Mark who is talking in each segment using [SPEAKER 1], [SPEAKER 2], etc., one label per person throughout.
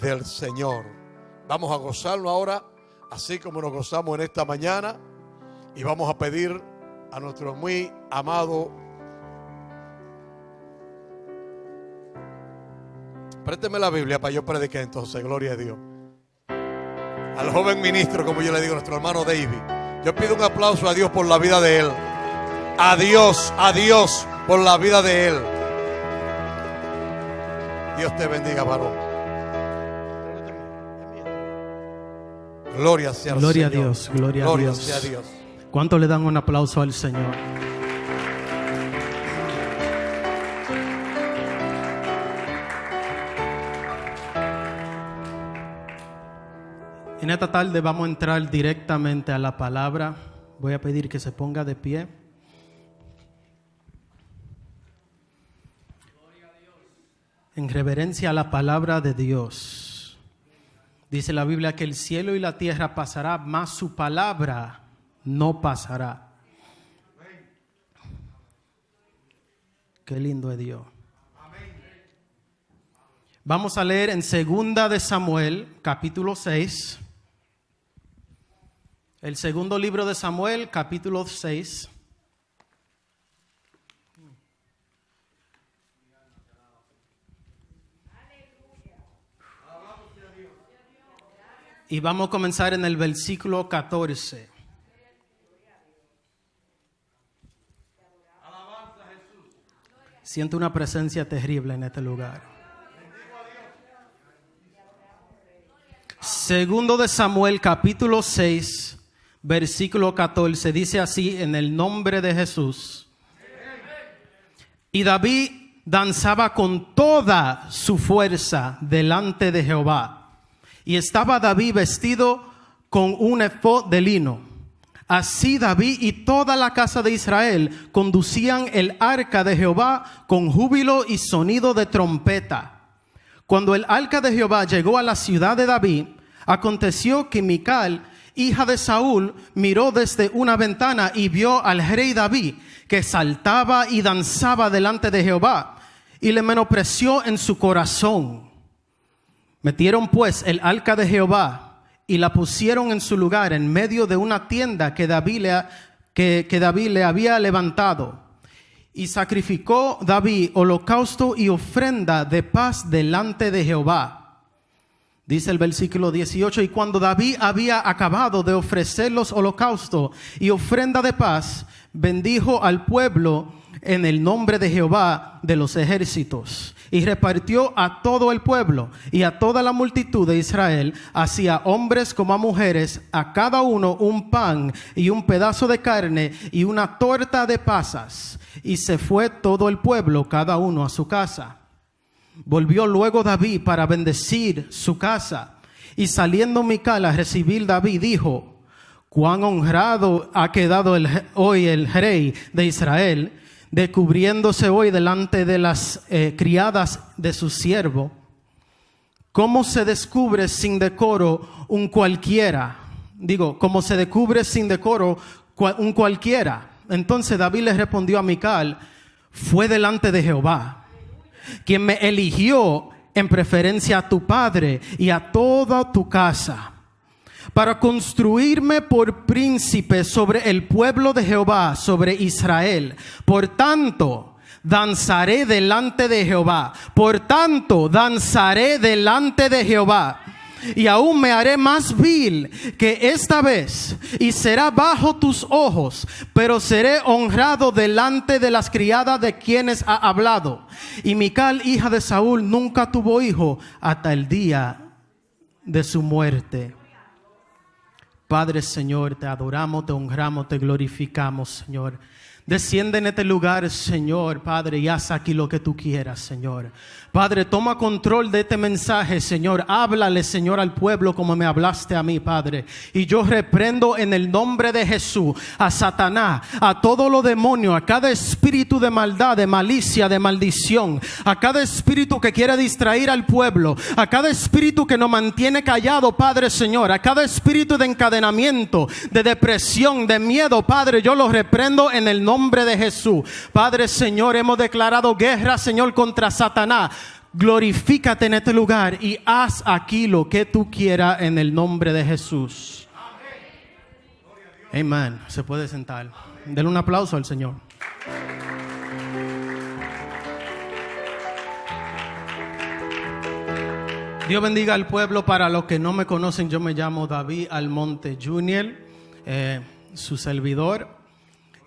[SPEAKER 1] del Señor. Vamos a gozarlo ahora, así como nos gozamos en esta mañana, y vamos a pedir a nuestro muy amado, présteme la Biblia para yo predicar entonces, gloria a Dios, al joven ministro, como yo le digo, nuestro hermano David. Yo pido un aplauso a Dios por la vida de él. A Dios por la vida de él. Dios te bendiga, varón. Gloria sea al
[SPEAKER 2] Gloria
[SPEAKER 1] Señor.
[SPEAKER 2] a Dios, gloria a Dios.
[SPEAKER 1] Sea a Dios.
[SPEAKER 2] ¿Cuánto le dan un aplauso al Señor? En esta tarde vamos a entrar directamente a la palabra. Voy a pedir que se ponga de pie. En reverencia a la palabra de Dios. Dice la Biblia que el cielo y la tierra pasará, mas su palabra no pasará. Qué lindo es Dios. Vamos a leer en 2 de Samuel, capítulo 6. El segundo libro de Samuel, capítulo 6. Y vamos a comenzar en el versículo 14. Siento una presencia terrible en este lugar. Segundo de Samuel, capítulo 6, versículo 14. Dice así: en el nombre de Jesús. Y David danzaba con toda su fuerza delante de Jehová. Y estaba David vestido con un efod de lino. Así David y toda la casa de Israel conducían el arca de Jehová con júbilo y sonido de trompeta. Cuando el arca de Jehová llegó a la ciudad de David, aconteció que Mical, hija de Saúl, miró desde una ventana y vio al rey David, que saltaba y danzaba delante de Jehová, y le menospreció en su corazón. Metieron pues el arca de Jehová y la pusieron en su lugar en medio de una tienda que David le había levantado. Y sacrificó David holocausto y ofrenda de paz delante de Jehová. Dice el versículo 18: y cuando David había acabado de ofrecer los holocaustos y ofrenda de paz, bendijo al pueblo en el nombre de Jehová de los ejércitos. Y repartió a todo el pueblo y a toda la multitud de Israel, así a hombres como a mujeres, a cada uno un pan y un pedazo de carne y una torta de pasas. Y se fue todo el pueblo, cada uno a su casa. Volvió luego David para bendecir su casa. Y saliendo Mical a recibir David, dijo: cuán honrado ha quedado hoy el rey de Israel, descubriéndose hoy delante de las criadas de su siervo. ¿Cómo se descubre sin decoro un cualquiera? ¿Cómo se descubre sin decoro un cualquiera? Entonces David le respondió a Mical: fue delante de Jehová, quien me eligió en preferencia a tu padre y a toda tu casa, para construirme por príncipe sobre el pueblo de Jehová, sobre Israel. Por tanto, danzaré delante de Jehová. Por tanto, danzaré delante de Jehová. Y aún me haré más vil que esta vez, y será bajo tus ojos, pero seré honrado delante de las criadas de quienes ha hablado. Y Mical, hija de Saúl, nunca tuvo hijo hasta el día de su muerte. Padre, Señor, te adoramos, te honramos, te glorificamos, Señor. Desciende en este lugar, Señor, Padre, y haz aquí lo que tú quieras, Señor. Padre, toma control de este mensaje, Señor. Háblale, Señor, al pueblo como me hablaste a mí, Padre. Y yo reprendo en el nombre de Jesús a Satanás, a todo lo demonio, a cada espíritu de maldad, de malicia, de maldición, a cada espíritu que quiere distraer al pueblo, a cada espíritu que nos mantiene callado, Padre, Señor, a cada espíritu de encadenamiento, de depresión, de miedo, Padre, yo lo reprendo en el nombre de Jesús. Padre, Señor, hemos declarado guerra, Señor, contra Satanás. glorifícate en este lugar y haz aquí lo que tú quieras en el nombre de Jesús. Amén. Se puede sentar. Denle un aplauso al Señor. Dios bendiga al pueblo. Para los que no me conocen, yo me llamo David Almonte Jr., su servidor.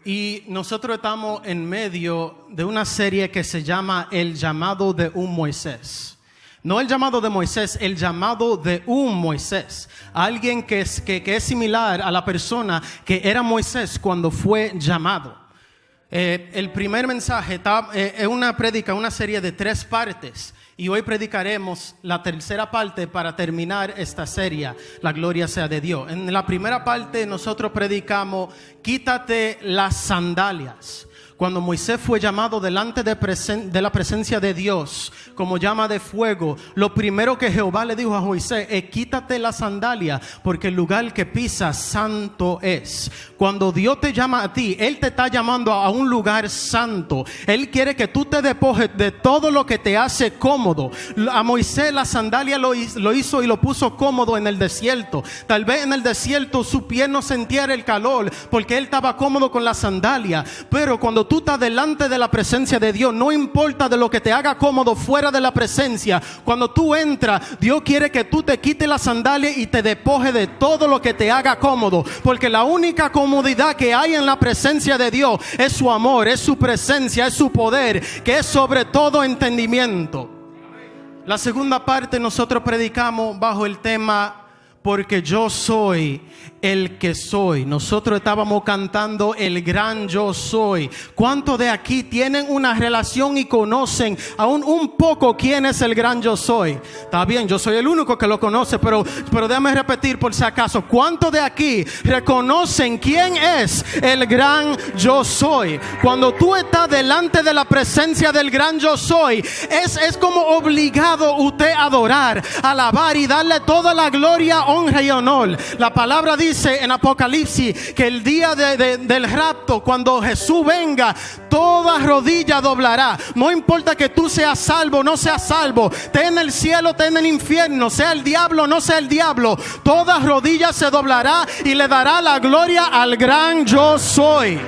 [SPEAKER 2] Y nosotros estamos en medio de una serie que se llama El llamado de un Moisés. No el llamado de Moisés, el llamado de un Moisés. Alguien que es similar a la persona que era Moisés cuando fue llamado. El primer mensaje es una prédica, una serie de 3 partes. Y hoy predicaremos la tercera parte para terminar esta serie. La gloria sea de Dios. En la primera parte nosotros predicamos: quítate las sandalias. Cuando Moisés fue llamado delante de la presencia de Dios como llama de fuego, lo primero que Jehová le dijo a Moisés es: quítate la sandalia, porque el lugar que pisas santo es. Cuando Dios te llama a ti, Él te está llamando a un lugar santo. Él quiere que tú te despojes de todo lo que te hace cómodo. A Moisés la sandalia lo hizo y lo puso cómodo en el desierto. Tal vez en el desierto su pie no sintiera el calor porque él estaba cómodo con la sandalia. Pero cuando tú estás delante de la presencia de Dios, no importa de lo que te haga cómodo fuera de la presencia, cuando tú entras, Dios quiere que tú te quites la sandalia y te despojes de todo lo que te haga cómodo, porque la única comodidad que hay en la presencia de Dios es su amor, es su presencia, es su poder, que es sobre todo entendimiento. La segunda parte nosotros predicamos bajo el tema: porque yo soy el que soy. Nosotros estábamos cantando el gran yo soy. ¿Cuántos de aquí tienen una relación y conocen aún un poco quién es el gran yo soy? Está bien, yo soy el único que lo conoce, pero déjame repetir por si acaso. ¿Cuántos de aquí reconocen quién es el gran yo soy? Cuando tú estás delante de la presencia del gran yo soy, es como obligado usted a adorar, alabar y darle toda la gloria, honra y honor. La palabra dice en Apocalipsis que el día del rapto, cuando Jesús venga, toda rodilla doblará. No importa que tú seas salvo o no seas salvo, esté en el cielo, esté en el infierno, sea el diablo o no sea el diablo, toda rodilla se doblará y le dará la gloria al gran yo soy.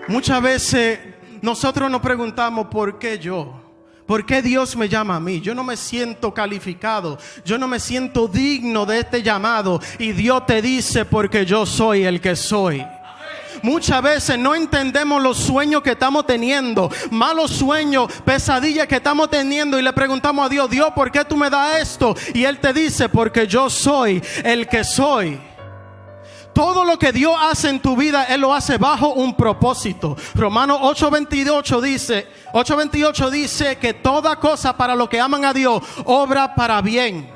[SPEAKER 2] Muchas veces nosotros nos preguntamos: ¿por qué yo? ¿Por qué Dios me llama a mí? Yo no me siento calificado, yo no me siento digno de este llamado. Y Dios te dice: porque yo soy el que soy. Muchas veces no entendemos los sueños que estamos teniendo, malos sueños, pesadillas que estamos teniendo, y le preguntamos a Dios: Dios, ¿por qué tú me das esto? Y Él te dice: porque yo soy el que soy. Todo lo que Dios hace en tu vida, Él lo hace bajo un propósito. Romanos 8:28 dice que toda cosa para los que aman a Dios obra para bien.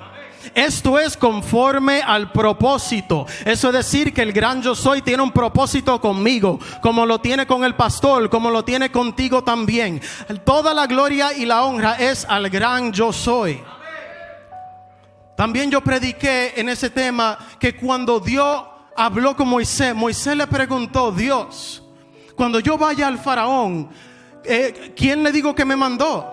[SPEAKER 2] Esto es conforme al propósito. Eso es decir, que el gran yo soy tiene un propósito conmigo, como lo tiene con el pastor, como lo tiene contigo también. Toda la gloria y la honra es al gran yo soy. También yo prediqué en ese tema que cuando Dios habló con Moisés, Moisés le preguntó: Dios, cuando yo vaya al faraón, ¿quién le digo que me mandó?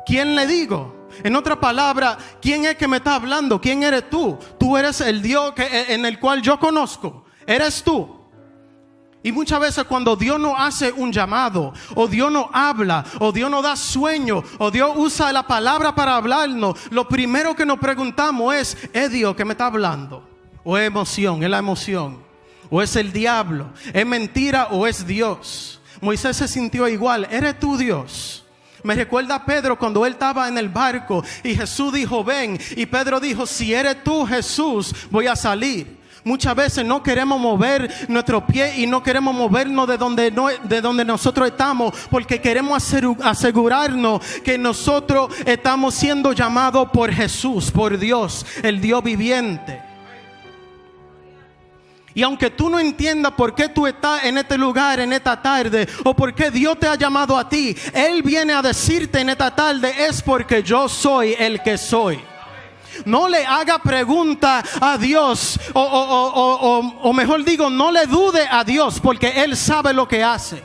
[SPEAKER 2] ¿Quién le digo? En otra palabra, ¿quién es que me está hablando? ¿Quién eres tú? Tú eres el Dios en el cual yo conozco. Eres tú. Y muchas veces cuando Dios nos hace un llamado, o Dios nos habla, o Dios nos da sueño, o Dios usa la palabra para hablarnos, lo primero que nos preguntamos ¿es Dios que me está hablando? ¿O es emoción? ¿Es la emoción? ¿O es el diablo? ¿Es mentira o es Dios? Moisés se sintió igual. ¿Eres tú Dios? Me recuerda a Pedro cuando él estaba en el barco y Jesús dijo: ven. Y Pedro dijo: si eres tú, Jesús, voy a salir. Muchas veces no queremos mover nuestro pie y no queremos movernos de donde nosotros estamos, porque queremos asegurarnos que nosotros estamos siendo llamados por Jesús, por Dios, el Dios viviente. Y aunque tú no entiendas por qué tú estás en este lugar, en esta tarde, o por qué Dios te ha llamado a ti, Él viene a decirte en esta tarde: es porque yo soy el que soy. No le haga pregunta a Dios, o mejor digo, no le dude a Dios, porque Él sabe lo que hace.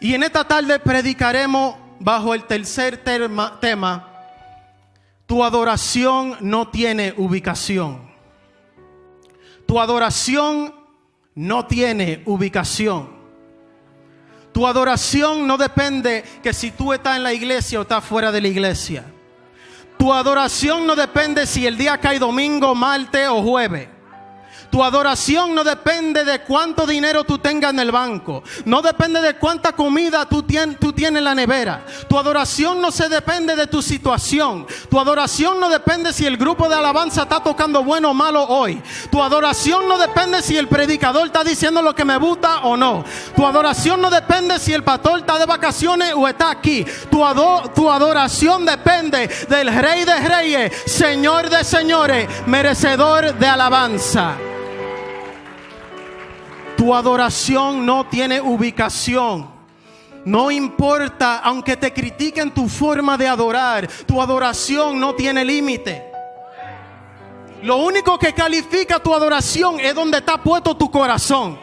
[SPEAKER 2] Y en esta tarde predicaremos bajo el tercer tema: tu adoración no tiene ubicación. Tu adoración no tiene ubicación. Tu adoración no depende que si tú estás en la iglesia o estás fuera de la iglesia. Tu adoración no depende si el día cae domingo, martes o jueves. Tu adoración no depende de cuánto dinero tú tengas en el banco. No depende de cuánta comida tú tienes en la nevera. Tu adoración no se depende de tu situación. Tu adoración no depende si el grupo de alabanza está tocando bueno o malo hoy. Tu adoración no depende si el predicador está diciendo lo que me gusta o no. Tu adoración no depende si el pastor está de vacaciones o está aquí. Tu adoración depende del Rey de Reyes, Señor de Señores, merecedor de alabanza. Tu adoración no tiene ubicación. No importa, aunque te critiquen tu forma de adorar, tu adoración no tiene límite. Lo único que califica tu adoración es donde está puesto tu corazón.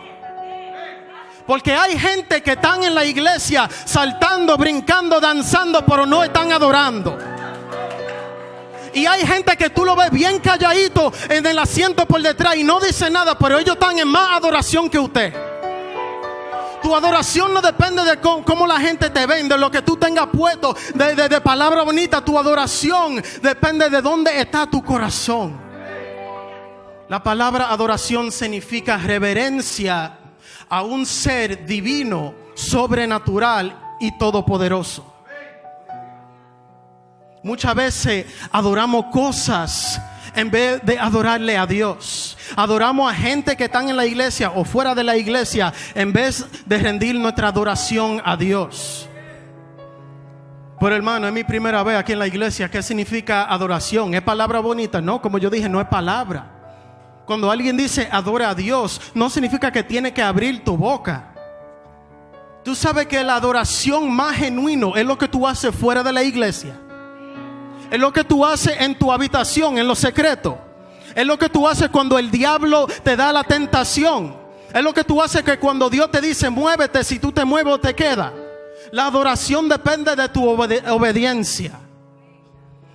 [SPEAKER 2] Porque hay gente que están en la iglesia saltando, brincando, danzando, pero no están adorando. Y hay gente que tú lo ves bien calladito en el asiento por detrás y no dice nada, pero ellos están en más adoración que usted. Tu adoración no depende de cómo la gente te ve, de lo que tú tengas puesto, de palabra bonita. Tu adoración depende de dónde está tu corazón. La palabra adoración significa reverencia a un ser divino, sobrenatural y todopoderoso. Muchas veces adoramos cosas en vez de adorarle a Dios. Adoramos a gente que están en la iglesia o fuera de la iglesia en vez de rendir nuestra adoración a Dios. Pero hermano, es mi primera vez aquí en la iglesia. ¿Qué significa adoración? ¿Es palabra bonita? No, como yo dije, no es palabra. Cuando alguien dice adora a Dios, no significa que tiene que abrir tu boca. Tú sabes que la adoración más genuina es lo que tú haces fuera de la iglesia. Es lo que tú haces en tu habitación, en lo secreto. Es lo que tú haces cuando el diablo te da la tentación. Es lo que tú haces que cuando Dios te dice muévete, si tú te mueves te queda. La adoración depende de tu obediencia.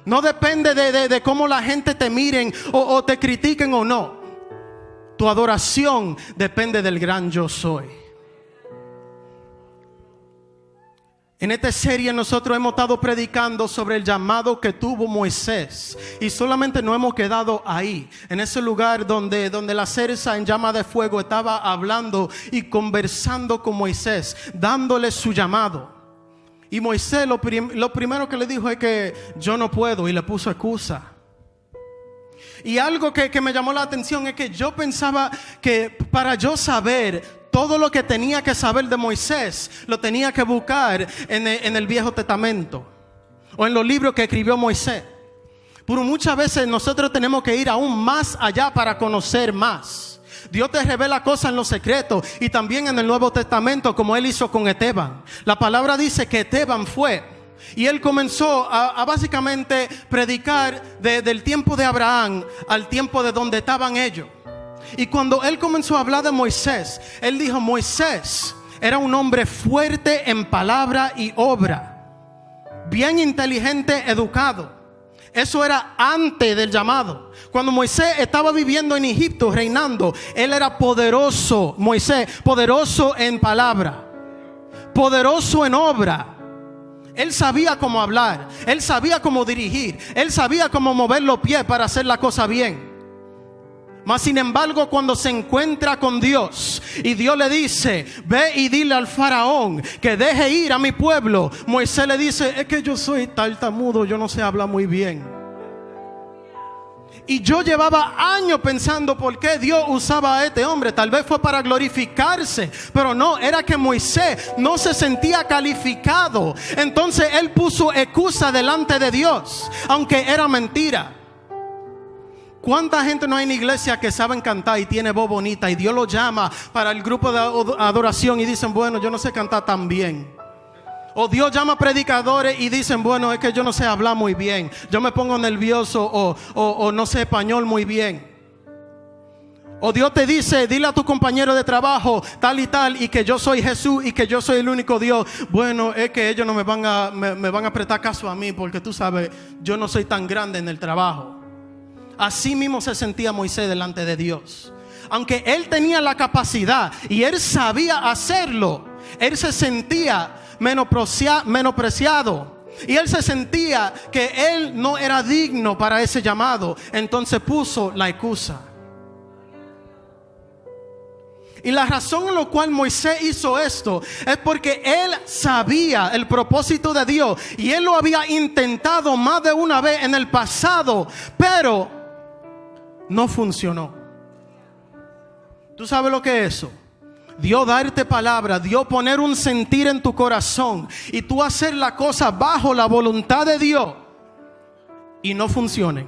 [SPEAKER 2] No depende de cómo la gente te miren o te critiquen o no. Tu adoración depende del gran yo soy. En esta serie nosotros hemos estado predicando sobre el llamado que tuvo Moisés. Y solamente no hemos quedado ahí, en ese lugar donde la zarza en llama de fuego estaba hablando y conversando con Moisés, dándole su llamado. Y Moisés lo primero que le dijo es que yo no puedo, y le puso excusa. Y algo que me llamó la atención es que yo pensaba que para yo saber todo lo que tenía que saber de Moisés, lo tenía que buscar en el Viejo Testamento o en los libros que escribió Moisés. Pero muchas veces nosotros tenemos que ir aún más allá para conocer más. Dios te revela cosas en lo secreto y también en el Nuevo Testamento, como Él hizo con Esteban. La palabra dice que Esteban fue y él comenzó a básicamente predicar del tiempo de Abraham al tiempo de donde estaban ellos. Y cuando él comenzó a hablar de Moisés, él dijo: Moisés era un hombre fuerte en palabra y obra, bien inteligente, educado. Eso era antes del llamado. Cuando Moisés estaba viviendo en Egipto, reinando, él era poderoso. Moisés, poderoso en palabra, poderoso en obra. Él sabía cómo hablar, él sabía cómo dirigir, él sabía cómo mover los pies para hacer la cosa bien. Mas sin embargo, cuando se encuentra con Dios y Dios le dice: ve y dile al faraón que deje ir a mi pueblo, Moisés le dice: es que yo soy tartamudo, yo no sé hablar muy bien. Y yo llevaba años pensando por qué Dios usaba a este hombre. Tal vez fue para glorificarse, pero no, era que Moisés no se sentía calificado. Entonces él puso excusa delante de Dios, aunque era mentira. ¿Cuánta gente no hay en la iglesia que saben cantar y tiene voz bonita y Dios lo llama para el grupo de adoración y dicen: bueno, yo no sé cantar tan bien? O Dios llama a predicadores y dicen: bueno, es que yo no sé hablar muy bien, yo me pongo nervioso o no sé español muy bien. O Dios te dice, dile a tu compañero de trabajo tal y tal, y que yo soy Jesús y que yo soy el único Dios. Bueno, es que ellos no me van a prestar caso a mí, porque tú sabes, yo no soy tan grande en el trabajo. Así mismo se sentía Moisés delante de Dios. Aunque él tenía la capacidad y él sabía hacerlo, él se sentía menospreciado. Y él se sentía que él no era digno para ese llamado. Entonces puso la excusa. Y la razón en la cual Moisés hizo esto es porque él sabía el propósito de Dios. Y él lo había intentado más de una vez en el pasado, pero no funcionó. ¿Tú sabes lo que es eso? Dios darte palabra, Dios poner un sentir en tu corazón y tú hacer la cosa bajo la voluntad de Dios y no funcione.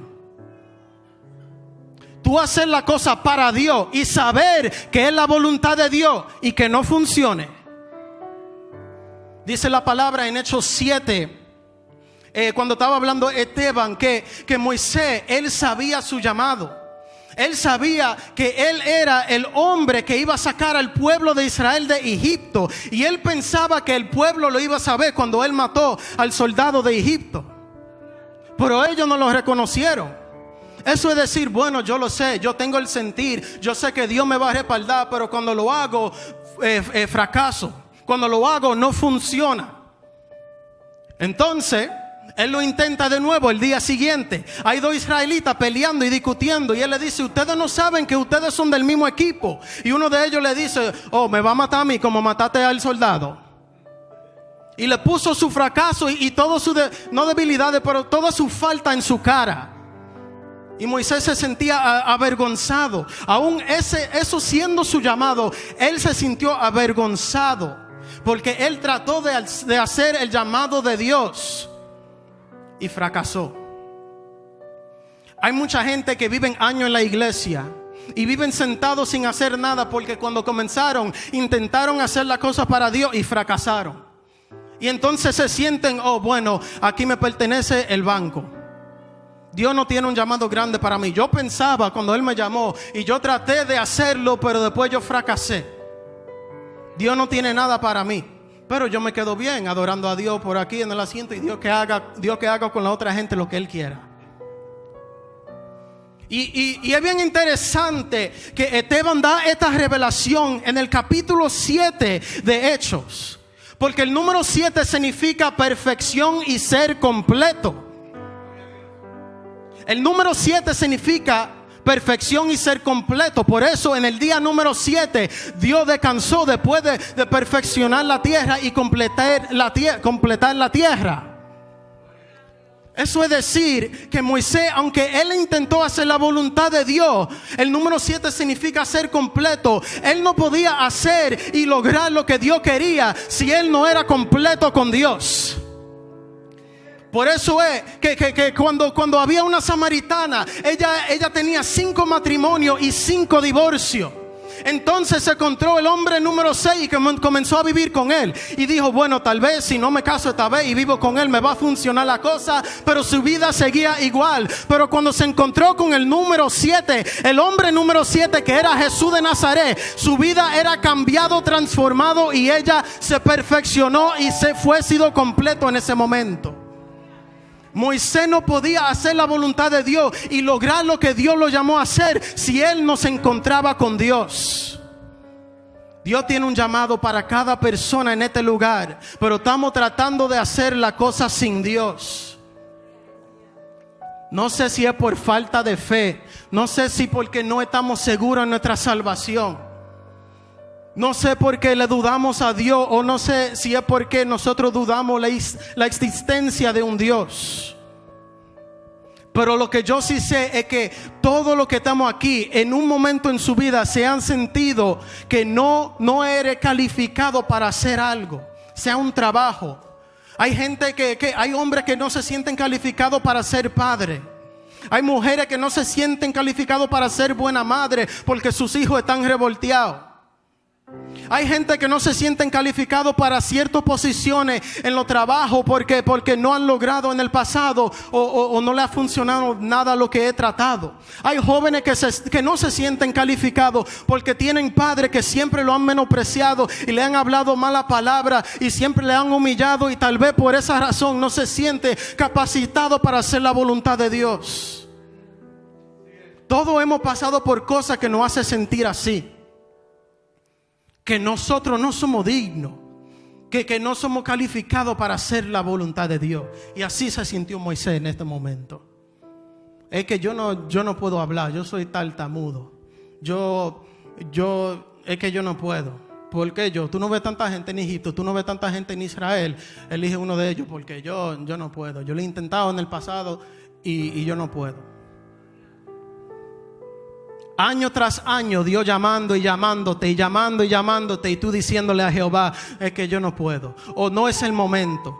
[SPEAKER 2] Tú hacer la cosa para Dios y saber que es la voluntad de Dios y que no funcione. Dice la palabra en Hechos 7, cuando estaba hablando Esteban, que Moisés, él sabía su llamado. Él sabía que él era el hombre que iba a sacar al pueblo de Israel de Egipto. Y él pensaba que el pueblo lo iba a saber cuando él mató al soldado de Egipto. Pero ellos no lo reconocieron. Eso es decir, bueno, yo lo sé, yo tengo el sentir, yo sé que Dios me va a respaldar, pero cuando lo hago, fracaso. Cuando lo hago, no funciona. Entonces, él lo intenta de nuevo el día siguiente. Hay dos israelitas peleando y discutiendo. Y él le dice, ustedes no saben que ustedes son del mismo equipo. Y uno de ellos le dice, oh, me va a matar a mí como mataste al soldado. Y le puso su fracaso y todo su, no debilidades, pero toda su falta en su cara. Y Moisés se sentía avergonzado. Aún eso siendo su llamado, él se sintió avergonzado. Porque él trató de hacer el llamado de Dios y fracasó. Hay mucha gente que viven años en la iglesia y viven sentados sin hacer nada, porque cuando comenzaron intentaron hacer las cosas para Dios y fracasaron. Y entonces se sienten, oh bueno, aquí me pertenece el banco. Dios no tiene un llamado grande para mí. Yo pensaba cuando Él me llamó y yo traté de hacerlo, pero después yo fracasé. Dios no tiene nada para mí. Pero yo me quedo bien adorando a Dios por aquí en el asiento, y Dios que haga con la otra gente lo que Él quiera. Y es bien interesante que Esteban da esta revelación en el capítulo 7 de Hechos. Porque el número 7 significa perfección y ser completo. El número 7 significa perfección y ser completo. Por eso en el día número 7 Dios descansó después de perfeccionar la tierra y completar la tierra. Eso es decir que Moisés, aunque él intentó hacer la voluntad de Dios, el número 7 significa ser completo. Él no podía hacer y lograr lo que Dios quería si él no era completo con Dios. Por eso es que cuando había una samaritana, ella tenía 5 matrimonios y 5 divorcios. Entonces se encontró el hombre número 6 que comenzó a vivir con él. Y dijo, bueno, tal vez si no me caso esta vez y vivo con él, me va a funcionar la cosa. Pero su vida seguía igual. Pero cuando se encontró con el número 7, el hombre número 7, que era Jesús de Nazaret, su vida era cambiado, transformado, y ella se perfeccionó y fue sido completo en ese momento. Moisés no podía hacer la voluntad de Dios y lograr lo que Dios lo llamó a hacer si él no se encontraba con Dios. Dios tiene un llamado para cada persona en este lugar, pero estamos tratando de hacer la cosa sin Dios. No sé si es por falta de fe, no sé si porque no estamos seguros en nuestra salvación, no sé por qué le dudamos a Dios, o no sé si es porque nosotros dudamos la existencia de un Dios. Pero lo que yo sí sé es que todos los que estamos aquí en un momento en su vida se han sentido que no eres calificado para hacer algo, sea un trabajo. Hay gente hay hombres que no se sienten calificados para ser padre. Hay mujeres que no se sienten calificados para ser buena madre porque sus hijos están revolteados. Hay gente que no se sienten calificados para ciertas posiciones en los trabajos porque no han logrado en el pasado o no le ha funcionado nada lo que he tratado. Hay jóvenes que no se sienten calificados porque tienen padres que siempre lo han menospreciado y le han hablado mala palabra y siempre le han humillado, y tal vez por esa razón no se siente capacitado para hacer la voluntad de Dios. Todos hemos pasado por cosas que nos hacen sentir así, que nosotros no somos dignos, que no somos calificados para hacer la voluntad de Dios. Y así se sintió Moisés en este momento. Es que yo no puedo hablar, yo soy tartamudo. Es que yo no puedo. ¿Por qué yo? Tú no ves tanta gente en Egipto, tú no ves tanta gente en Israel. Elige uno de ellos porque yo no puedo. Yo lo he intentado en el pasado y yo no puedo. Año tras año Dios llamando y llamándote y llamando y llamándote, y tú diciéndole a Jehová, es que yo no puedo, o no es el momento.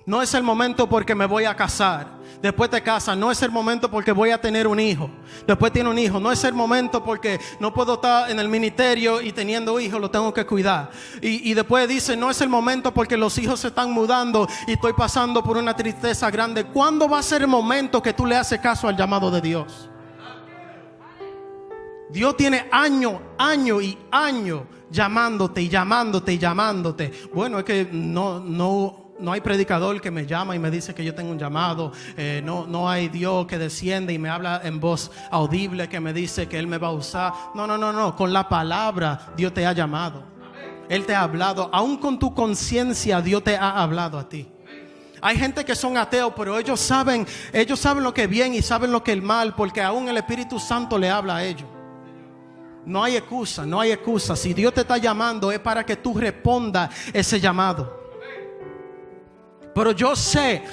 [SPEAKER 2] No es el momento porque me voy a casar. Después te casas. No es el momento porque voy a tener un hijo. Después tiene un hijo. No es el momento porque no puedo estar en el ministerio y teniendo hijos lo tengo que cuidar. Y después dice, no es el momento porque los hijos se están mudando y estoy pasando por una tristeza grande. ¿Cuándo va a ser el momento que tú le haces caso al llamado de Dios? Dios tiene año y año llamándote y llamándote y llamándote. Bueno, es que no hay predicador que me llama y me dice que yo tengo un llamado. No hay Dios que desciende y me habla en voz audible que me dice que Él me va a usar. No. Con la palabra Dios te ha llamado. Él te ha hablado. Aún con tu conciencia Dios te ha hablado a ti. Hay gente que son ateos, pero ellos saben lo que es bien y saben lo que es el mal, porque aún el Espíritu Santo le habla a ellos. No hay excusa. Si Dios te está llamando es para que tú respondas ese llamado. Pero yo sé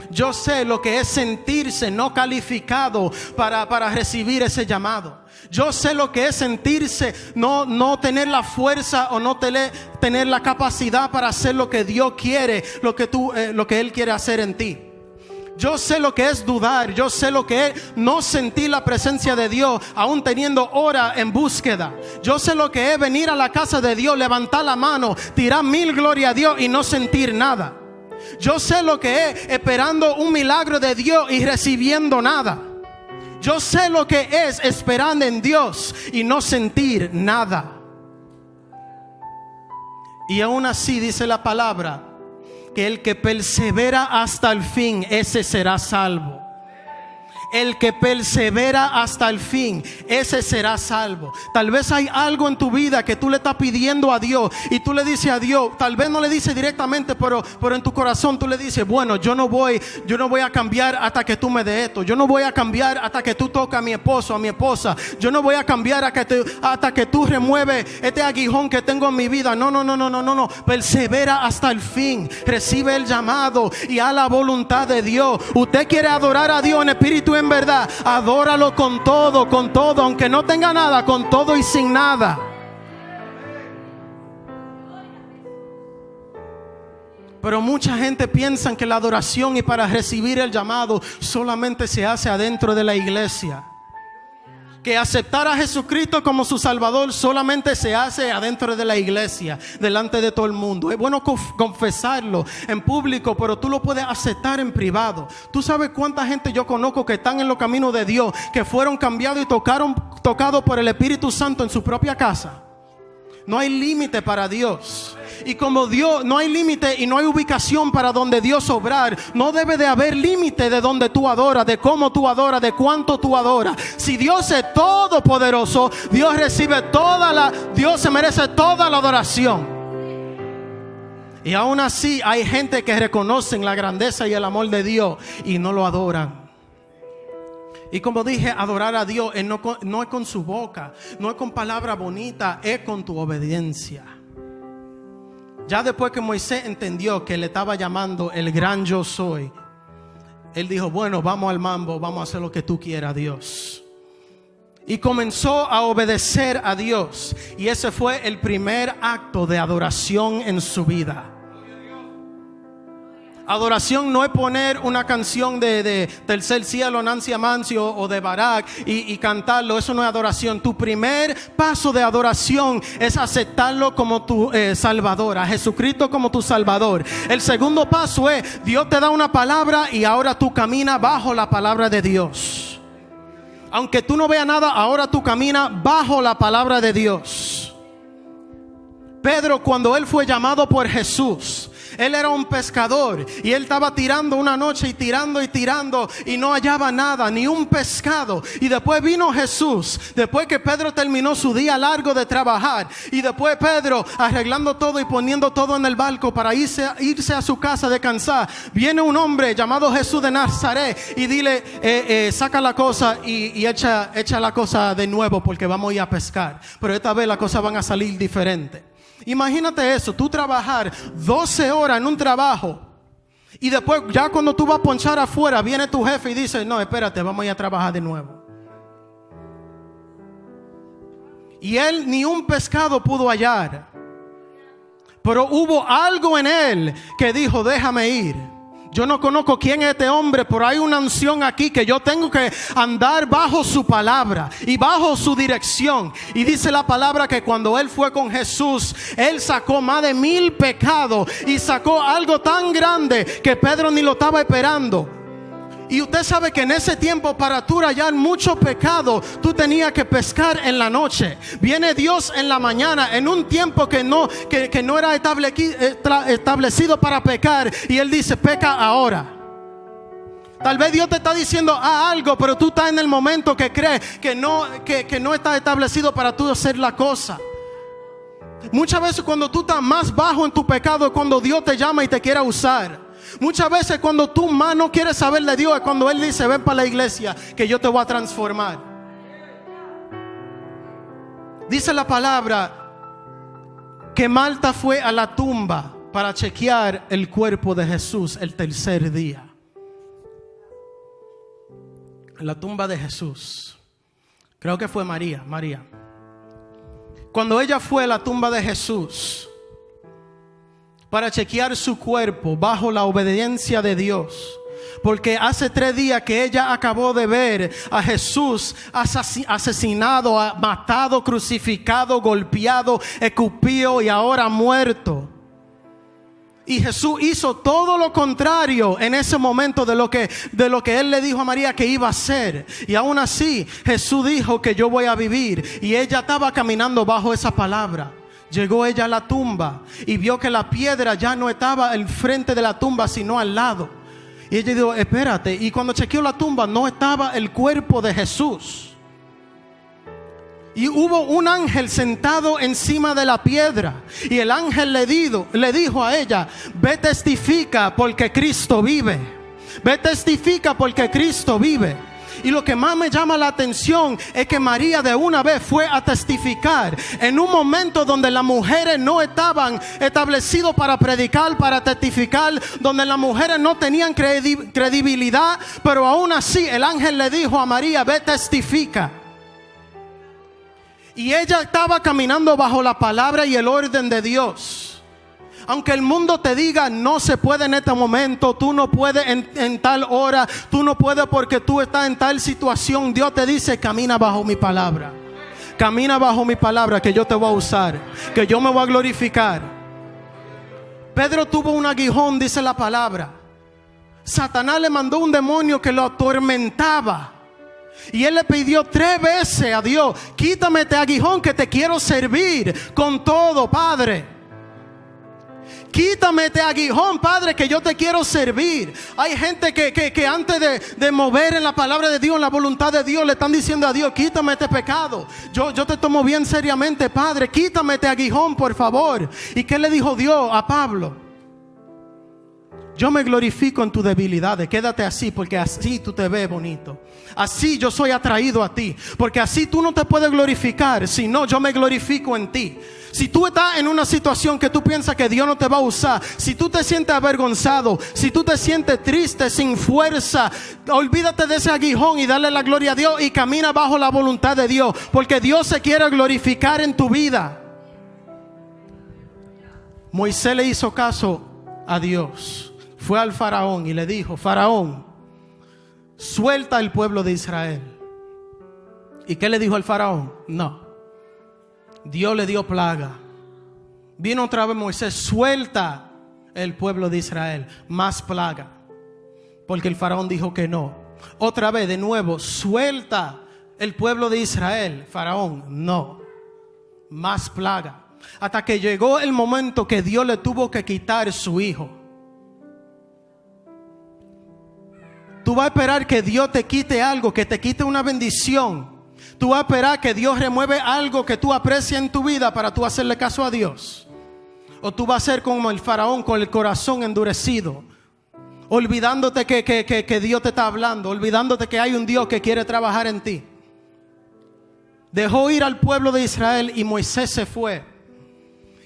[SPEAKER 2] lo que es sentirse no calificado para recibir ese llamado. Yo sé lo que es sentirse no tener la fuerza o no tener la capacidad para hacer lo que Dios quiere, lo que Él quiere hacer en ti. Yo sé lo que es dudar. Yo sé lo que es no sentir la presencia de Dios aún teniendo hora en búsqueda. Yo sé lo que es venir a la casa de Dios, levantar la mano, tirar 1000 gloria a Dios y no sentir nada. Yo sé lo que es esperando un milagro de Dios y recibiendo nada. Yo sé lo que es esperando en Dios y no sentir nada. Y aún así dice la palabra que el que persevera hasta el fin, ese será salvo. El que persevera hasta el fin, ese será salvo. Tal vez hay algo en tu vida que tú le estás pidiendo a Dios y tú le dices a Dios, tal vez no le dices directamente, pero en tu corazón tú le dices, bueno, yo no voy a cambiar hasta que tú me des esto. Yo no voy a cambiar hasta que tú toques a mi esposo, a mi esposa. Yo no voy a cambiar hasta que tú remueves este aguijón que tengo en mi vida. No. Persevera hasta el fin. Recibe el llamado y a la voluntad de Dios. Usted quiere adorar a Dios en espíritu y en verdad, adóralo con todo, aunque no tenga nada, con todo y sin nada. Pero mucha gente piensa que la adoración y para recibir el llamado solamente se hace adentro de la iglesia. Que aceptar a Jesucristo como su Salvador solamente se hace adentro de la iglesia, delante de todo el mundo. Es bueno confesarlo en público, pero tú lo puedes aceptar en privado. Tú sabes cuánta gente yo conozco que están en los caminos de Dios, que fueron cambiados y tocados por el Espíritu Santo en su propia casa. No hay límite para Dios. Y como Dios no hay límite y no hay ubicación para donde Dios obrar, no debe de haber límite de donde tú adoras, de cómo tú adoras, de cuánto tú adoras. Si Dios es todopoderoso, Dios se merece toda la adoración. Y aún así hay gente que reconocen la grandeza y el amor de Dios y no lo adoran. Y como dije, adorar a Dios no es con su boca, no es con palabras bonitas, es con tu obediencia. Ya después que Moisés entendió que le estaba llamando el gran yo soy, él dijo, bueno, vamos al mambo, vamos a hacer lo que tú quieras, Dios. Y comenzó a obedecer a Dios. Y ese fue el primer acto de adoración en su vida. Adoración no es poner una canción de Tercer Cielo, Nancy Amancio o de Barak y cantarlo. Eso no es adoración. Tu primer paso de adoración es aceptarlo como tu Salvador, a Jesucristo como tu Salvador. El segundo paso es, Dios te da una palabra y ahora tú caminas bajo la palabra de Dios. Aunque tú no veas nada, ahora tú caminas bajo la palabra de Dios. Pedro, cuando él fue llamado por Jesús, él era un pescador y él estaba tirando una noche y tirando y no hallaba nada, ni un pescado. Y después vino Jesús, después que Pedro terminó su día largo de trabajar, y después Pedro arreglando todo y poniendo todo en el barco para irse a su casa a descansar, viene un hombre llamado Jesús de Nazaret y dile, saca la cosa y echa la cosa de nuevo, porque vamos a ir a pescar. Pero esta vez las cosas van a salir diferentes. Imagínate eso, tú trabajar 12 horas en un trabajo y después ya cuando tú vas a ponchar afuera viene tu jefe y dice, no, espérate, vamos a ir a trabajar de nuevo. Y él ni un pescado pudo hallar, pero hubo algo en él que dijo, déjame ir. Yo no conozco quién es este hombre, pero hay una unción aquí que yo tengo que andar bajo su palabra y bajo su dirección. Y dice la palabra que cuando él fue con Jesús, él sacó más de 1000 pecados y sacó algo tan grande que Pedro ni lo estaba esperando. Y usted sabe que en ese tiempo, para tú hallar mucho pecado, tú tenías que pescar en la noche. Viene Dios en la mañana, en un tiempo que no era establecido para pecar. Y Él dice, peca ahora. Tal vez Dios te está diciendo algo, pero tú estás en el momento que crees que no está establecido para tú hacer la cosa. Muchas veces cuando tú estás más bajo en tu pecado es cuando Dios te llama y te quiere usar. Muchas veces cuando tú más no quieres saber de Dios es cuando Él dice, ven para la iglesia que yo te voy a transformar. Dice la palabra que Marta fue a la tumba para chequear el cuerpo de Jesús el tercer día. La tumba de Jesús. Creo que fue María. Cuando ella fue a la tumba de Jesús para chequear su cuerpo bajo la obediencia de Dios, porque hace 3 días que ella acabó de ver a Jesús asesinado, matado, crucificado, golpeado, escupido y ahora muerto. Y Jesús hizo todo lo contrario en ese momento de lo que Él le dijo a María que iba a hacer. Y aún así Jesús dijo que yo voy a vivir. Y ella estaba caminando bajo esa palabra. Llegó ella a la tumba y vio que la piedra ya no estaba al frente de la tumba, sino al lado. Y ella dijo, espérate. Y cuando chequeó la tumba no estaba el cuerpo de Jesús. Y hubo un ángel sentado encima de la piedra. Y el ángel le dijo a ella, ve, testifica porque Cristo vive. Ve, testifica porque Cristo vive. Y lo que más me llama la atención es que María de una vez fue a testificar en un momento donde las mujeres no estaban establecidas para predicar, para testificar, donde las mujeres no tenían credibilidad, pero aún así el ángel le dijo a María, ve, testifica. Y ella estaba caminando bajo la palabra y el orden de Dios. Aunque el mundo te diga no se puede en este momento, tú no puedes en tal hora, tú no puedes porque tú estás en tal situación, Dios te dice camina bajo mi palabra. Camina bajo mi palabra que yo te voy a usar, que yo me voy a glorificar. Pedro tuvo un aguijón, dice la palabra. Satanás le mandó un demonio que lo atormentaba. Y él le pidió 3 veces a Dios, quítame este aguijón que te quiero servir con todo, Padre. Quítame este aguijón, Padre, que yo te quiero servir. Hay gente que antes de mover en la palabra de Dios, en la voluntad de Dios, le están diciendo a Dios, quítame este pecado. Yo te tomo bien seriamente, Padre, quítame este aguijón, por favor. ¿Y qué le dijo Dios a Pablo? Yo me glorifico en tus debilidades. Quédate así porque así tú te ves bonito. Así yo soy atraído a ti. Porque así tú no te puedes glorificar. Si no, yo me glorifico en ti. Si tú estás en una situación que tú piensas que Dios no te va a usar, si tú te sientes avergonzado, si tú te sientes triste, sin fuerza, olvídate de ese aguijón y dale la gloria a Dios y camina bajo la voluntad de Dios. Porque Dios se quiere glorificar en tu vida. Moisés le hizo caso a Dios. fue al faraón y le dijo: Faraón, suelta el pueblo de Israel. ¿Y qué le dijo el faraón? No. Dios le dio plaga. Vino otra vez Moisés: suelta el pueblo de Israel. Más plaga. Porque el faraón dijo que no. Otra vez, de nuevo: suelta el pueblo de Israel. Faraón: no. Más plaga. Hasta que llegó el momento que Dios le tuvo que quitar su hijo. Tú vas a esperar que Dios te quite algo, que te quite una bendición. Tú vas a esperar que Dios remueve algo que tú aprecias en tu vida para tú hacerle caso a Dios. O tú vas a ser como el faraón, con el corazón endurecido, olvidándote que Dios te está hablando, olvidándote que hay un Dios que quiere trabajar en ti. Dejó ir al pueblo de Israel y Moisés se fue.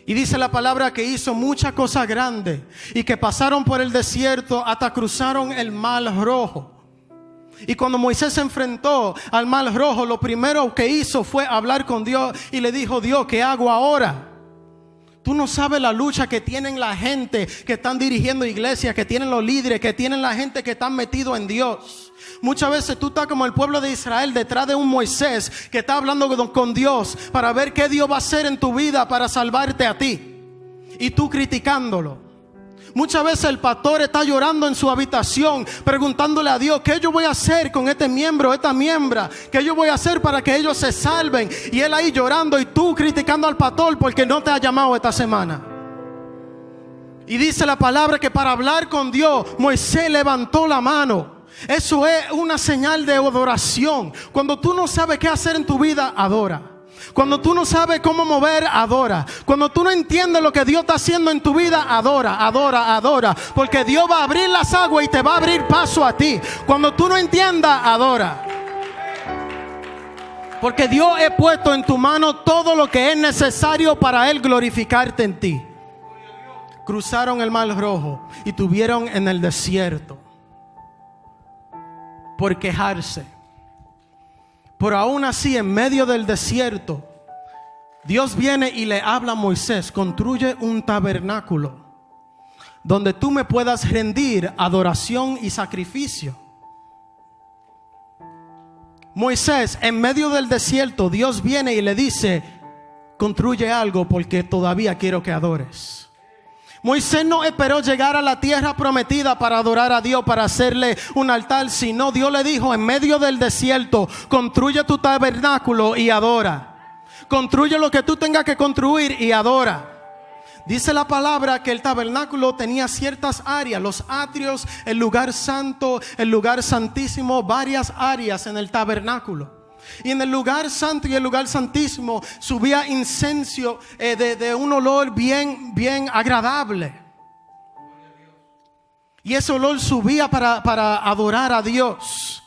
[SPEAKER 2] Y dice la palabra que hizo muchas cosas grandes y que pasaron por el desierto hasta cruzaron el Mar Rojo. Y cuando Moisés se enfrentó al Mar Rojo, lo primero que hizo fue hablar con Dios y le dijo: Dios, ¿qué hago ahora? Tú no sabes la lucha que tienen la gente que están dirigiendo iglesias, que tienen los líderes, que tienen la gente que están metidos en Dios. Muchas veces tú estás como el pueblo de Israel detrás de un Moisés que está hablando con Dios para ver qué Dios va a hacer en tu vida para salvarte a ti. Y tú criticándolo. Muchas veces el pastor está llorando en su habitación, preguntándole a Dios: ¿qué yo voy a hacer con este miembro, esta miembra? ¿Qué yo voy a hacer para que ellos se salven? Y él ahí llorando y tú criticando al pastor porque no te ha llamado esta semana. Y dice la palabra que para hablar con Dios, Moisés levantó la mano. Eso es una señal de adoración. Cuando tú no sabes qué hacer en tu vida, adora. Cuando tú no sabes cómo mover, adora. Cuando tú no entiendes lo que Dios está haciendo en tu vida, adora, adora, adora. Porque Dios va a abrir las aguas y te va a abrir paso a ti. Cuando tú no entiendas, adora. Porque Dios ha puesto en tu mano todo lo que es necesario para Él glorificarte en ti. Cruzaron el Mar Rojo y estuvieron en el desierto por quejarse. Pero aún así, en medio del desierto, Dios viene y le habla a Moisés: construye un tabernáculo donde tú me puedas rendir adoración y sacrificio. Moisés, en medio del desierto, Dios viene y le dice: construye algo porque todavía quiero que adores. Moisés no esperó llegar a la tierra prometida para adorar a Dios, para hacerle un altar, sino Dios le dijo en medio del desierto: construye tu tabernáculo y adora. Construye lo que tú tengas que construir y adora. Dice la palabra que el tabernáculo tenía ciertas áreas: los atrios, el lugar santo, el lugar santísimo, varias áreas en el tabernáculo. Y en el lugar santo y el lugar santísimo subía incienso de un olor bien agradable. Y ese olor subía para adorar a Dios.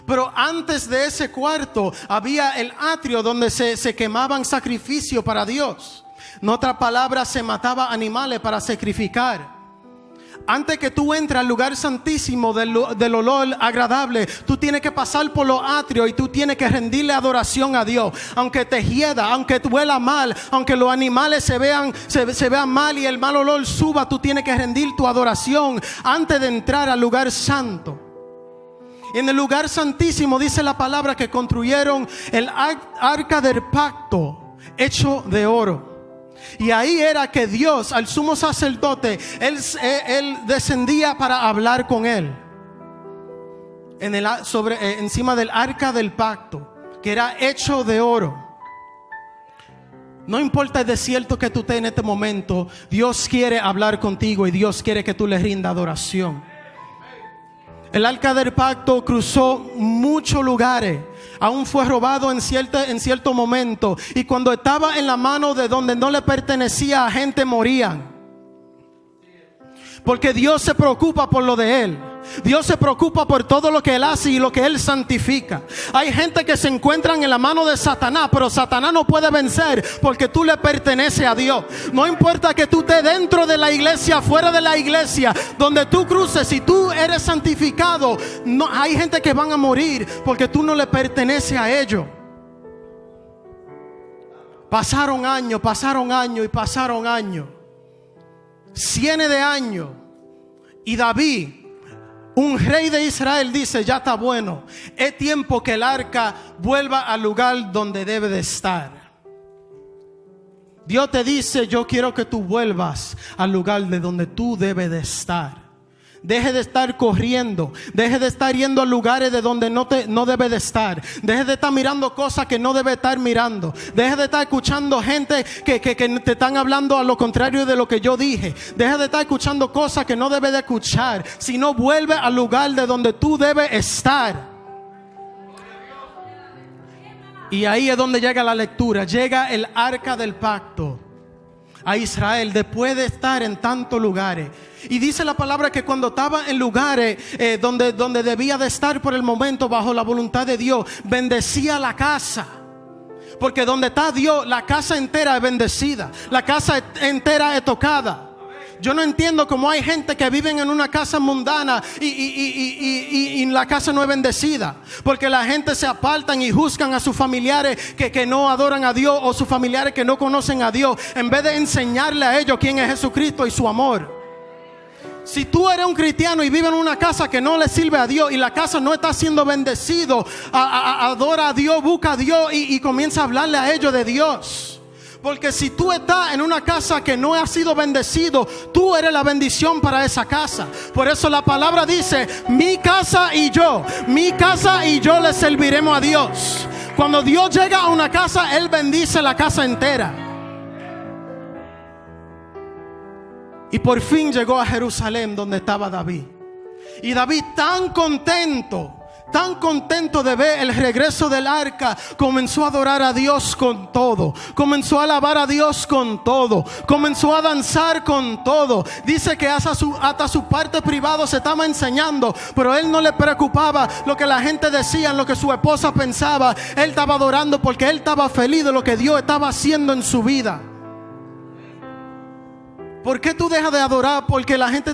[SPEAKER 2] Pero antes de ese cuarto había el atrio donde se quemaban sacrificios para Dios. En otras palabras, se mataba animales para sacrificar. Antes que tú entres al lugar santísimo del olor agradable, tú tienes que pasar por los atrios y tú tienes que rendirle adoración a Dios. Aunque te hieda, aunque te huela mal, aunque los animales se vean mal y el mal olor suba, tú tienes que rendir tu adoración antes de entrar al lugar santo. En el lugar santísimo dice la palabra que construyeron el arca del pacto hecho de oro. Y ahí era que Dios, al sumo sacerdote, él descendía para hablar con él. Encima del arca del pacto, que era hecho de oro. No importa el desierto que tú estés en este momento, Dios quiere hablar contigo y Dios quiere que tú le rindas adoración. El arca del pacto cruzó muchos lugares. Aún fue robado en cierto momento. Y cuando estaba en la mano de donde no le pertenecía a gente, morían. Porque Dios se preocupa por lo de Él. Dios se preocupa por todo lo que Él hace y lo que Él santifica. Hay gente que se encuentran en la mano de Satanás, pero Satanás no puede vencer porque tú le perteneces a Dios. No importa que tú estés dentro de la iglesia, fuera de la iglesia, donde tú cruces, si tú eres santificado, no, hay gente que van a morir porque tú no le perteneces a ellos. Pasaron años y pasaron años. Cientos de años. Y David, un rey de Israel, dice: ya está bueno, es tiempo que el arca vuelva al lugar donde debe de estar. Dios te dice: yo quiero que tú vuelvas al lugar de donde tú debes de estar. Deje de estar corriendo. Deje de estar yendo a lugares de donde no debe de estar. Deje de estar mirando cosas que no debe estar mirando. Deje de estar escuchando gente que te están hablando a lo contrario de lo que yo dije. Deje de estar escuchando cosas que no debe de escuchar. Sino vuelve al lugar de donde tú debes estar. Y ahí es donde llega la lectura. Llega el arca del pacto a Israel después de estar en tantos lugares. Y dice la palabra que cuando estaba en lugares donde debía de estar por el momento bajo la voluntad de Dios, bendecía la casa. Porque donde está Dios, la casa entera es bendecida, la casa entera es tocada. Yo no entiendo cómo hay gente que viven en una casa mundana y la casa no es bendecida. Porque la gente se apartan y juzgan a sus familiares que no adoran a Dios, o sus familiares que no conocen a Dios, en vez de enseñarle a ellos quién es Jesucristo y su amor. Si tú eres un cristiano y vives en una casa que no le sirve a Dios y la casa no está siendo bendecido, adora a Dios, busca a Dios y comienza a hablarle a ellos de Dios. Porque si tú estás en una casa que no ha sido bendecido, tú eres la bendición para esa casa. Por eso la palabra dice: mi casa y yo le serviremos a Dios. Cuando Dios llega a una casa, Él bendice la casa entera. Y por fin llegó a Jerusalén, donde estaba David. Y David, tan contento de ver el regreso del arca, comenzó a adorar a Dios con todo. Comenzó a alabar a Dios con todo. Comenzó a danzar con todo. Dice que hasta su parte privada se estaba enseñando, pero él no le preocupaba lo que la gente decía, lo que su esposa pensaba. Él estaba adorando porque él estaba feliz de lo que Dios estaba haciendo en su vida. ¿Por qué tú dejas de adorar? Porque la gente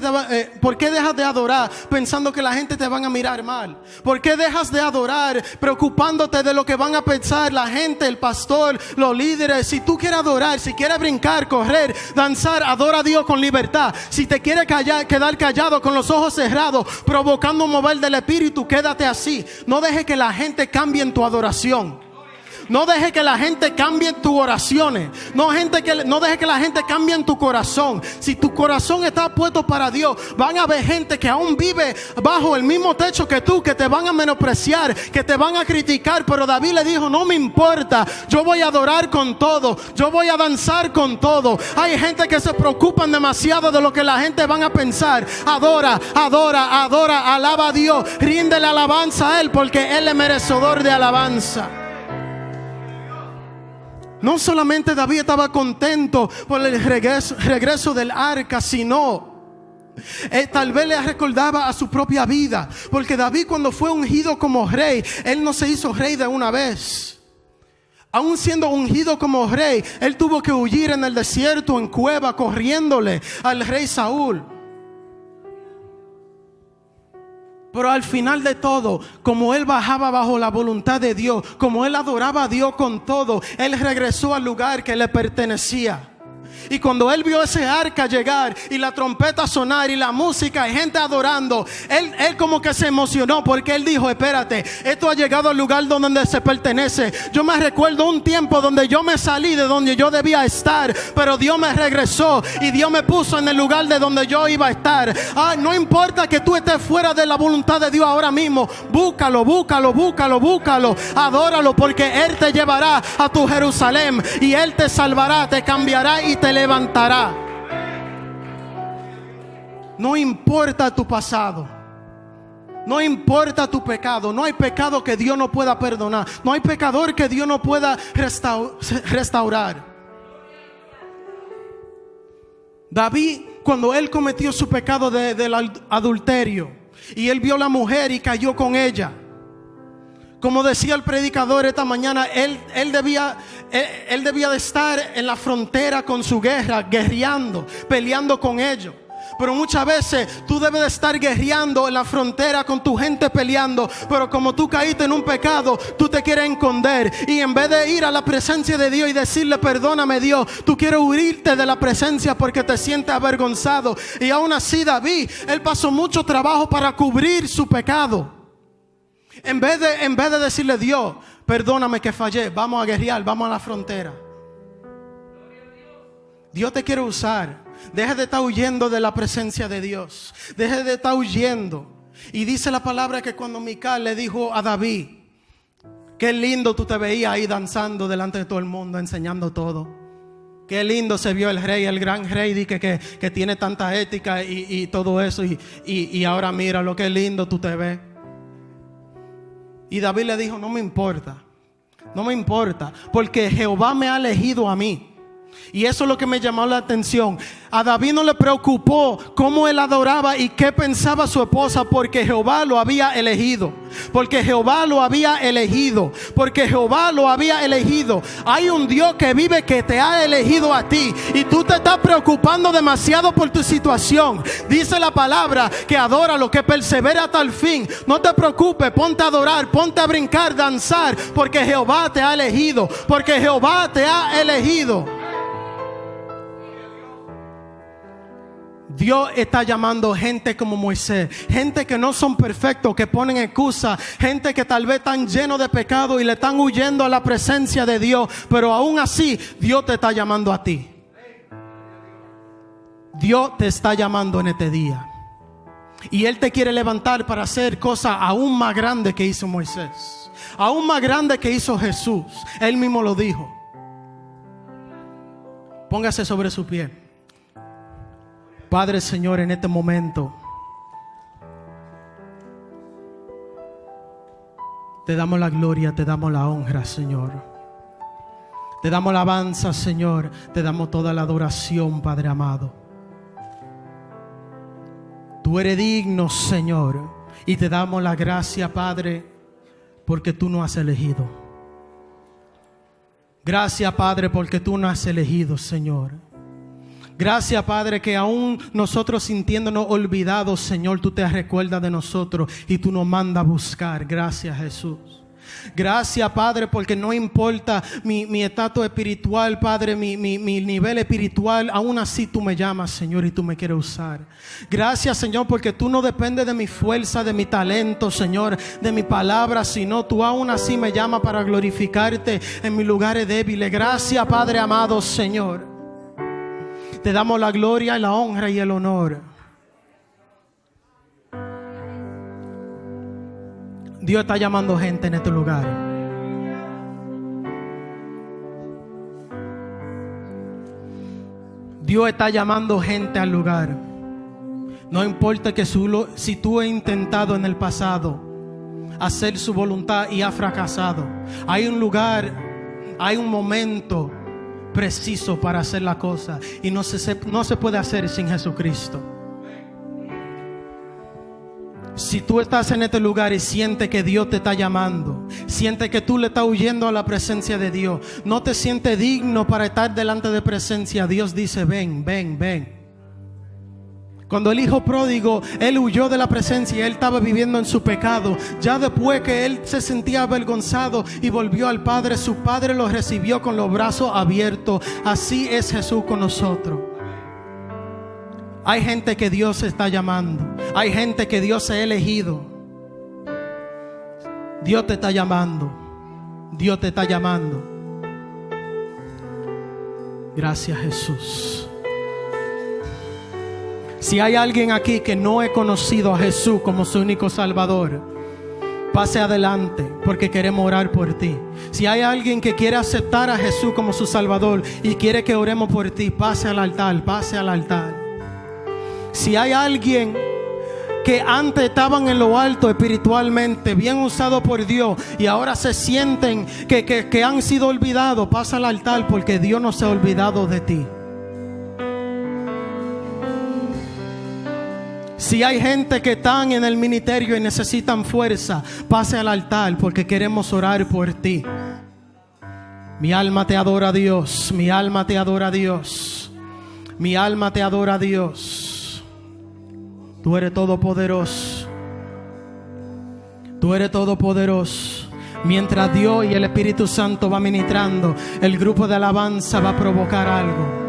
[SPEAKER 2] ¿por qué dejas de adorar pensando que la gente te van a mirar mal? ¿Por qué dejas de adorar preocupándote de lo que van a pensar la gente, el pastor, los líderes? Si tú quieres adorar, si quieres brincar, correr, danzar, adora a Dios con libertad. Si te quieres quedar callado con los ojos cerrados, provocando un mover del espíritu, quédate así. No dejes que la gente cambie en tu adoración. No deje que la gente cambie en tus oraciones. No deje que la gente cambie en tu corazón. Si tu corazón está puesto para Dios, van a haber gente que aún vive bajo el mismo techo que tú, que te van a menospreciar, que te van a criticar. Pero David le dijo: no me importa, yo voy a adorar con todo, yo voy a danzar con todo. Hay gente que se preocupan demasiado de lo que la gente van a pensar. Adora, alaba a Dios, ríndele alabanza a Él, porque Él es merecedor de alabanza. No solamente David estaba contento por el regreso del arca, sino tal vez le recordaba a su propia vida. Porque David, cuando fue ungido como rey, él no se hizo rey de una vez. Aún siendo ungido como rey, él tuvo que huir en el desierto, en cueva, corriéndole al rey Saúl. Pero al final de todo, como él bajaba bajo la voluntad de Dios, como él adoraba a Dios con todo, él regresó al lugar que le pertenecía. Y cuando él vio ese arca llegar y la trompeta sonar y la música y gente adorando, él como que se emocionó, porque él dijo: espérate, esto ha llegado al lugar donde se pertenece. Yo me recuerdo un tiempo donde yo me salí de donde yo debía estar, pero Dios me regresó y Dios me puso en el lugar de donde yo iba a estar. No importa que tú estés fuera de la voluntad de Dios ahora mismo, búscalo, adóralo, porque Él te llevará a tu Jerusalén y Él te salvará, te cambiará y te levantará. No importa tu pasado, no importa tu pecado. No hay pecado que Dios no pueda perdonar. No hay pecador que Dios no pueda restaurar. David, cuando él cometió su pecado del adulterio y él vio a la mujer y cayó con ella, como decía el predicador esta mañana, él debía de estar en la frontera con su guerra, guerreando, peleando con ellos. Pero muchas veces tú debes de estar guerreando en la frontera con tu gente peleando. Pero como tú caíste en un pecado, tú te quieres esconder. Y en vez de ir a la presencia de Dios y decirle perdóname Dios, tú quieres huirte de la presencia porque te sientes avergonzado. Y aún así David, él pasó mucho trabajo para cubrir su pecado. En vez de decirle Dios, perdóname que fallé, vamos a guerrear, vamos a la frontera. Dios te quiere usar. Deje de estar huyendo de la presencia de Dios. Deje de estar huyendo. Y dice la palabra que cuando Mical le dijo a David, qué lindo tú te veías ahí danzando delante de todo el mundo, enseñando todo. Qué lindo se vio el rey, el gran rey que tiene tanta ética y todo eso. Y ahora mira lo que lindo tú te ves. Y David le dijo, no me importa, porque Jehová me ha elegido a mí. Y eso es lo que me llamó la atención. A David no le preocupó cómo él adoraba y qué pensaba su esposa, porque Jehová lo había elegido. Porque Jehová lo había elegido. Porque Jehová lo había elegido. Hay un Dios que vive que te ha elegido a ti. Y tú te estás preocupando demasiado por tu situación. Dice la palabra que adora lo que persevera hasta el fin. No te preocupes, ponte a adorar, ponte a brincar, danzar. Porque Jehová te ha elegido. Porque Jehová te ha elegido. Dios está llamando gente como Moisés, gente que no son perfectos, que ponen excusas, gente que tal vez están llenos de pecado y le están huyendo a la presencia de Dios, pero aún así Dios te está llamando a ti. Dios te está llamando en este día y Él te quiere levantar para hacer cosas aún más grandes que hizo Moisés, aún más grandes que hizo Jesús. Él mismo lo dijo. Póngase sobre su pie. Padre, Señor, en este momento te damos la gloria, te damos la honra, Señor. Te damos la alabanza, Señor. Te damos toda la adoración, Padre amado. Tú eres digno, Señor. Y te damos la gracia, Padre, porque tú nos has elegido. Gracias, Padre, porque tú nos has elegido, Señor. Gracias, Padre, que aún nosotros sintiéndonos olvidados, Señor, tú te recuerdas de nosotros y tú nos mandas a buscar. Gracias, Jesús. Gracias, Padre, porque no importa mi estatus espiritual, Padre, mi nivel espiritual, aún así tú me llamas, Señor, y tú me quieres usar. Gracias, Señor, porque tú no dependes de mi fuerza, de mi talento, Señor, de mi palabra, sino tú aún así me llamas para glorificarte en mis lugares débiles. Gracias, Padre amado, Señor. Te damos la gloria y la honra y el honor. Dios está llamando gente en este lugar. Dios está llamando gente al lugar. No importa que si tú has intentado en el pasado hacer su voluntad y has fracasado. Hay un lugar, hay un momento preciso para hacer la cosa y no se puede hacer sin Jesucristo. Si tú estás en este lugar y sientes que Dios te está llamando, sientes que tú le estás huyendo a la presencia de Dios, no te sientes digno para estar delante de presencia, Dios dice ven, ven, ven. Cuando el hijo pródigo, él huyó de la presencia y él estaba viviendo en su pecado. Ya después que él se sentía avergonzado y volvió al Padre, su Padre lo recibió con los brazos abiertos. Así es Jesús con nosotros. Hay gente que Dios está llamando. Hay gente que Dios ha elegido. Dios te está llamando. Dios te está llamando. Gracias, Jesús. Si hay alguien aquí que no he conocido a Jesús como su único Salvador, pase adelante porque queremos orar por ti. Si hay alguien que quiere aceptar a Jesús como su Salvador y quiere que oremos por ti, pase al altar, pase al altar. Si hay alguien que antes estaban en lo alto espiritualmente, bien usados por Dios, y ahora se sienten que han sido olvidados, pasa al altar porque Dios no se ha olvidado de ti. Si hay gente que están en el ministerio y necesitan fuerza, pase al altar porque queremos orar por ti. Mi alma te adora a Dios, mi alma te adora a Dios, mi alma te adora a Dios. Tú eres todopoderoso. Tú eres todopoderoso. Mientras Dios y el Espíritu Santo va ministrando, el grupo de alabanza va a provocar algo.